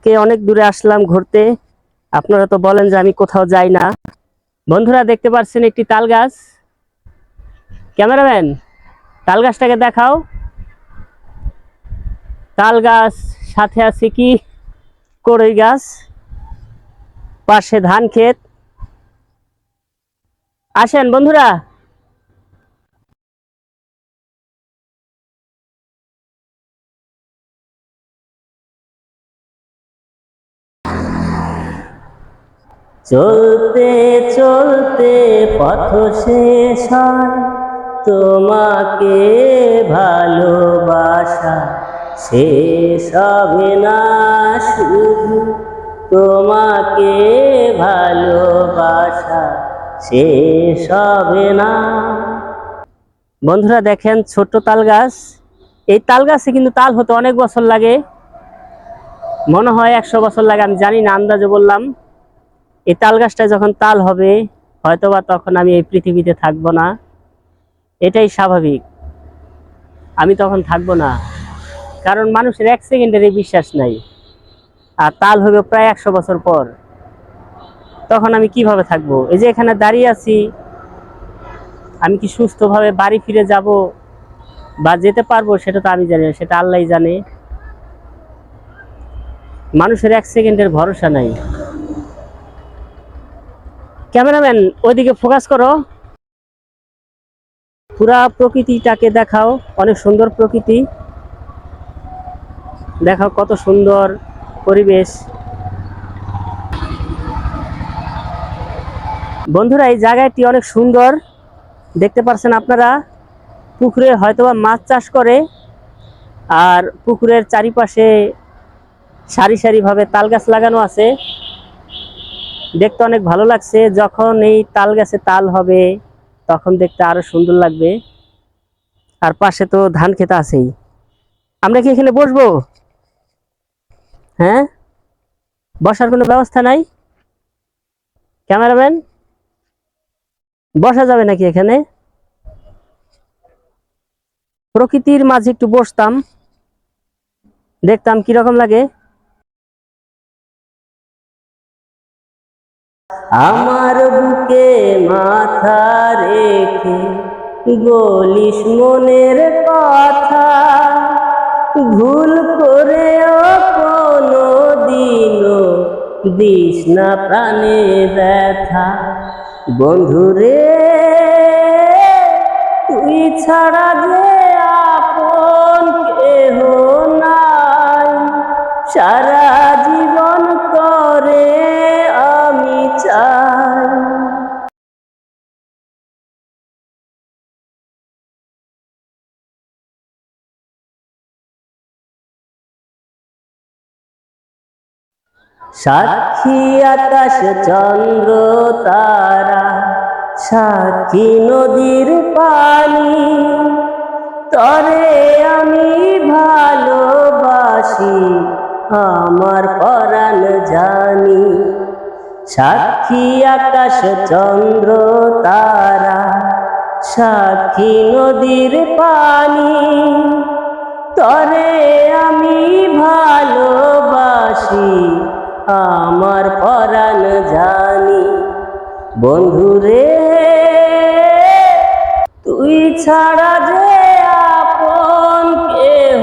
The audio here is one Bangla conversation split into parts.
আজকে অনেক দূরে আসলাম ঘুরতে। আপনারা তো বলেন যে আমি কোথাও যাই না। বন্ধুরা দেখতে পাচ্ছেন একটি তাল গাছ। ক্যামেরাম্যান, তাল গাছটাকে দেখাও। তাল গাছ, সাথে আছে কি কড়ই গাছ, পাশে ধান ক্ষেত। আসেন বন্ধুরা। চলতে চলতে পথ শেষ হয়, তোমাকে ভালোবাসা শেষ হবে না শুধু, তোমাকে ভালোবাসা শেষ হবে না। বন্ধুরা দেখেন ছোট্ট তাল গাছ। এই তাল গাছে কিন্তু তাল হতে অনেক বছর লাগে, মনে হয় 100 বছর লাগে, আমি জানি না, আন্দাজে বললাম। এই তাল গাছটা যখন তাল হবে হয়তোবা তখন আমি এই পৃথিবীতে থাকবো না, এটাই স্বাভাবিক। আমি তখন থাকবো না, কারণ মানুষের 1 সেকেন্ডের এই বিশ্বাস নাই। আর তাল হবে প্রায় 100 বছর পর, তখন আমি কিভাবে থাকবো? এই যে এখানে দাঁড়িয়ে আছি, আমি কি সুস্থভাবে বাড়ি ফিরে যাব বা যেতে পারবো সেটা তো আমি জানি না, সেটা আল্লাহই জানে। মানুষের 1 সেকেন্ডের ভরসা নাই। ক্যামেরাম্যান, ওইদিকে ফোকাস করো, পুরা প্রকৃতিটাকে দেখাও। অনেক সুন্দর প্রকৃতি, দেখাও কত সুন্দর পরিবেশ। বন্ধুরা এই জায়গাটি অনেক সুন্দর, দেখতে পাচ্ছেন আপনারা। পুকুরে হয়তোবা মাছ চাষ করে, আর পুকুরের চারিপাশে সারি সারি ভাবে তাল গাছ লাগানো আছে। দেখতে অনেক ভালো লাগছে। যখন এই তাল গাছে তাল হবে তখন দেখতে আরো সুন্দর লাগবে। আর পাশে তো ধান ক্ষেত আছেই। আমরা কি এখানে বসবো? হ্যাঁ, বসার কোনো ব্যবস্থা নাই? ক্যামেরাম্যান, বসা যাবে নাকি এখানে? প্রকৃতির মাঝে একটু বসতাম, দেখতাম কিরকম লাগে। আমার বুকে মাথা রেখে বলিস মনের কথা, ভুল করেও কোনো দিনও দিস না প্রাণে ব্যথা। বন্ধুরে, তুই ছাড়া যে আপন কেহ নাই, সারা জীবন করে আমি চাই। সাক্ষী আকাশ চন্দ্র তারা, সাক্ষী নদীর পানি, তরে আমি ভালোবাসি আমার পরাণ জানি। সাক্ষী আকাশ চন্দ্র তারা, সাক্ষী নদীর পানি, তরে আমি ভালোবাসি আমার পরাণ জানি। বন্ধুরে, তুই ছাড়া যে আপন কেহ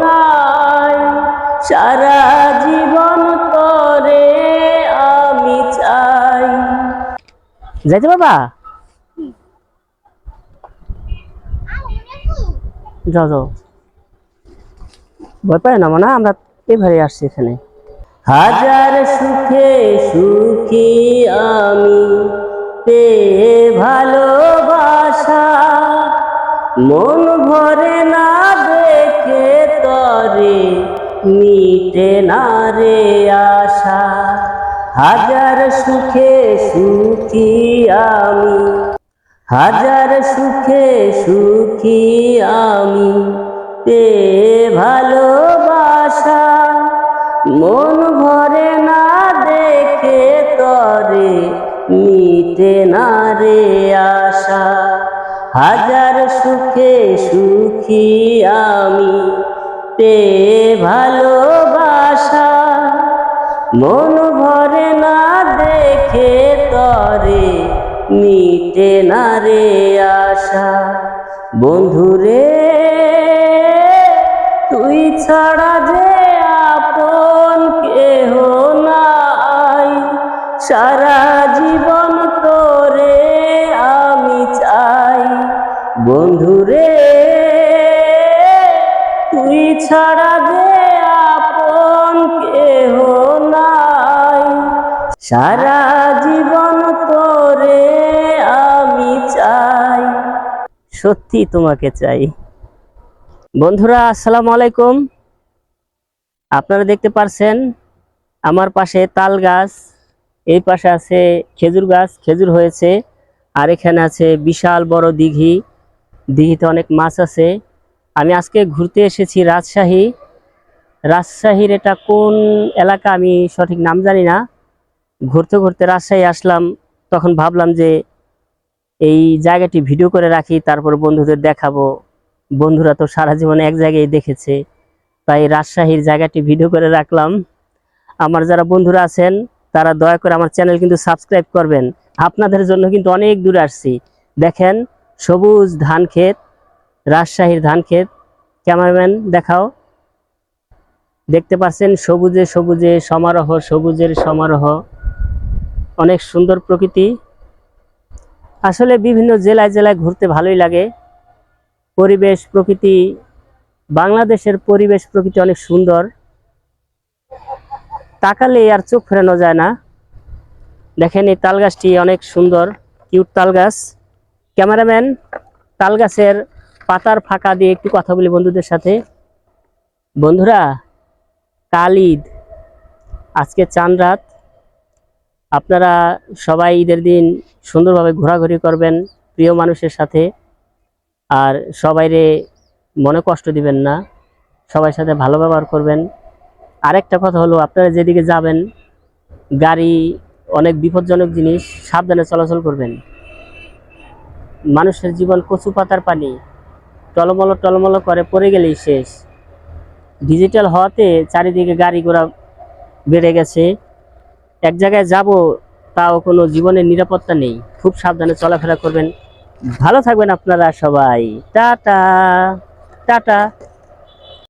নাই, সারা জীবন করে আমি চাই। যাইতে বাবা, যাও যাও, ভয় পায় না মনে, আমরা এবারে আসছি এখানে। হাজার সুখে সুখী আমি পেয়ে ভালোবাসা, মন ভরে না দেখে তরে মিটে না রে আশা। হাজার সুখে সুখী আমি, হাজার সুখে সুখী আমি পেয়ে ভালোবাসা, মন ভরে না দেখে তরে মিটে না রে আশা। হাজার সুখে সুখী আমি পেয়ে ভালোবাসা, মন ভরে না দেখে তরে মিটে না রে আশা। বন্ধুরে তুই ছাড়া যে আপন কেহ নাই, সারা জীবন তোরে আমি চাই। বন্ধুরে তুই ছাড়া যে আপন কেহ নাই, সারা জীবন তোরে আমি চাই। সত্যি তোমাকে চাই। বন্ধুরা আসসালামু আলাইকুম। আপনারা দেখতে পারছেন আমার পাশে তাল গাছ, এই পাশে আছে খেজুর গাছ, খেজুর হয়েছে। আর এখানে আছে বিশাল বড় দিঘি, দিঘিতে অনেক মাছ আছে। আমি আজকে ঘুরতে এসেছি রাজশাহী। রাজশাহীর এটা কোন এলাকা আমি সঠিক নাম জানি না। ঘুরতে ঘুরতে রাজশাহী আসলাম, তখন ভাবলাম যে এই জায়গাটি ভিডিও করে রাখি, তারপর বন্ধুদের দেখাবো। বন্ধুরা তো সারা জীবনে এক জায়গায় দেখেছে, তাই রাজশাহীর জায়গাটি ভিডিও করে রাখলাম। আমার যারা বন্ধুরা আছেন তারা দয়া করে আমার চ্যানেল কিন্তু সাবস্ক্রাইব করবেন। আপনাদের জন্য কিন্তু অনেক দূরে আসছি। দেখেন সবুজ ধান ক্ষেত, রাজশাহীর ধান ক্ষেত। ক্যামেরাম্যান দেখাও। দেখতে পাচ্ছেন সবুজে সবুজে সমারোহ, সবুজের সমারোহ, অনেক সুন্দর প্রকৃতি। আসলে বিভিন্ন জেলায় জেলায় ঘুরতে ভালোই লাগে। পরিবেশ প্রকৃতি, বাংলাদেশের পরিবেশ প্রকৃতি অনেক সুন্দর, তাকালে আর চোখ ফেরানো যায় না। দেখেন এই তাল গাছটি অনেক সুন্দর, কিউট তাল গাছ। ক্যামেরাম্যান তাল গাছের পাতার ফাঁকা দিয়ে একটু কথা বলি বন্ধুদের সাথে। বন্ধুরা, কাল ঈদ, আজকে চাঁদ রাত। আপনারা সবাই ঈদের দিন সুন্দরভাবে ঘোরাঘুরি করবেন প্রিয় মানুষের সাথে। আর সবাইরে মনে কষ্ট দিবেন না, সবার সাথে ভালো ব্যবহার করবেন। আরেকটা কথা হলো, আপনারা যেদিকে যাবেন গাড়ি অনেক বিপজ্জনক জিনিস, সাবধানে চলাচল করবেন। মানুষের জীবন কচু পাতার পানি, টলমল টলমল করে পড়ে গেলেই শেষ। ডিজিটাল হওয়াতে চারিদিকে গাড়ি ঘোড়া বেড়ে গেছে। এক জায়গায় যাব তাও কোনো জীবনের নিরাপত্তা নেই। খুব সাবধানে চলাফেরা করবেন। ভালো থাকবেন আপনারা সবাই। Tata tata.